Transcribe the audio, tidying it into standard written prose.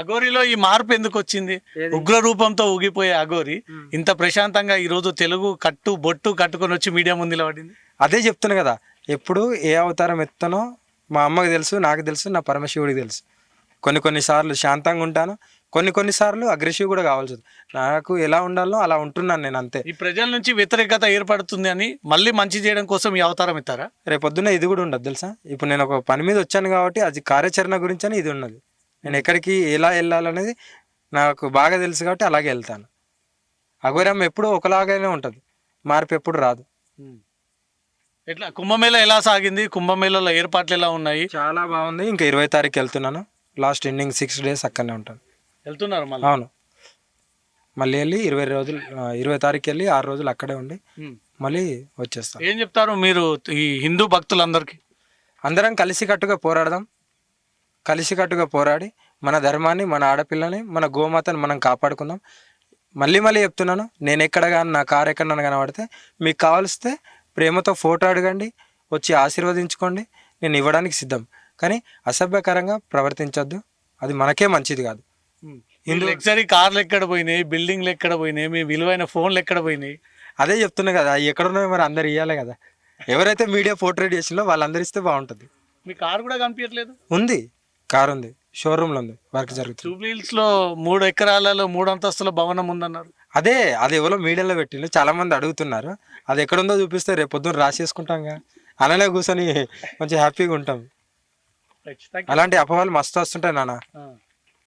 అఘోరిలో ఈ మార్పు ఎందుకు వచ్చింది? ఉగ్ర రూపంతో ఊగిపోయే అఘోరి ఇంత ప్రశాంతంగా ఈ రోజు తెలుగు బొట్టు కట్టుకొని వచ్చి మీడియా ముందు నిలబడింది. అదే చెప్తున్నా కదా, ఎప్పుడు ఏ అవతారం ఎత్తానో మా అమ్మకి తెలుసు, నాకు తెలుసు, నా పరమశివుడికి తెలుసు. కొన్ని సార్లు శాంతంగా ఉంటాను, కొన్ని సార్లు అగ్రెసివ్ కూడా కావాల్సి వస్తుంది. నాకు ఎలా ఉండాలో అలా ఉంటున్నాను నేను, అంతే. ఈ ప్రజల నుంచి వ్యతిరేకత ఏర్పడుతుంది అని మళ్ళీ మంచి చేయడం కోసం ఈ అవతారం ఎత్తారా? రేపొద్దున్న ఇది కూడా ఉండదు తెలుసా. ఇప్పుడు నేను ఒక పని మీద వచ్చాను కాబట్టి అది కార్యాచరణ గురించి అని ఇది ఉన్నది. నేను ఎక్కడికి ఎలా వెళ్ళాలనేది నాకు బాగా తెలుసు కాబట్టి అలాగే వెళ్తాను. అఘోరమ్మ ఎప్పుడు ఒకలాగానే ఉంటుంది, మార్పు ఎప్పుడు రాదు. ఎట్లా కుంభమేళ ఎలా సాగింది? కుంభమేళలో ఏర్పాట్లు ఎలా ఉన్నాయి? చాలా బాగుంది. ఇంకా 20 తారీఖు వెళ్తున్నాను. లాస్ట్ ఎండింగ్ 6 days అక్కడనే ఉంటాను. వెళ్తున్నారు మళ్ళీ? అవును, మళ్ళీ వెళ్ళి 20 రోజులు, 20 తారీఖు వెళ్ళి 6 రోజులు అక్కడే ఉండి మళ్ళీ వచ్చేస్తాను. ఏం చెప్తారు మీరు ఈ హిందూ భక్తులందరికీ? అందరం కలిసికట్టుగా పోరాడదాం. కలిసికట్టుగా పోరాడి మన ధర్మాన్ని, మన ఆడపిల్లని, మన గోమాతను మనం కాపాడుకుందాం. మళ్ళీ చెప్తున్నాను, నేను ఎక్కడ కానీ నా కారు ఎక్కడన్నా కనబడితే మీకు కావాల్స్తే ప్రేమతో ఫోటో అడగండి, వచ్చి ఆశీర్వదించుకోండి, నేను ఇవ్వడానికి సిద్ధం. కానీ అసభ్యకరంగా ప్రవర్తించొద్దు, అది మనకే మంచిది కాదు. లగ్జరీ కార్లు ఎక్కడ పోయినాయి, బిల్డింగ్లు ఎక్కడ పోయినాయి, మీ విలువైన ఫోన్లు ఎక్కడ పోయినాయి? అదే చెప్తున్నా కదా, ఎక్కడున్నాయో మరి అందరు ఇవ్వాలి కదా. ఎవరైతే మీడియా పోర్ట్రేట్ చేసిందో వాళ్ళందరూ ఇస్తే బాగుంటుంది. మీ కారు కూడా కనిపించట్లేదు? ఉంది, కారు ఉంది, షోరూమ్లో ఉంది, వర్క్ జరుగుతుంది. జూబ్లీ హిల్స్ లో 3 ఎకరాలలో 3 అంతస్తుల భవనం ఉందన్నారు. అది ఎవరో మీడియాలో పెట్టిండు, చాలా మంది అడుగుతున్నారు. అది ఎక్కడుందో చూపిస్తే రేపు పొద్దున్న రాసేసుకుంటాంగా, అలానే కూర్చొని కొంచెం హ్యాపీగా ఉంటాం. అలాంటి అపోహలు మస్తు వస్తుంటాయి నాన్న.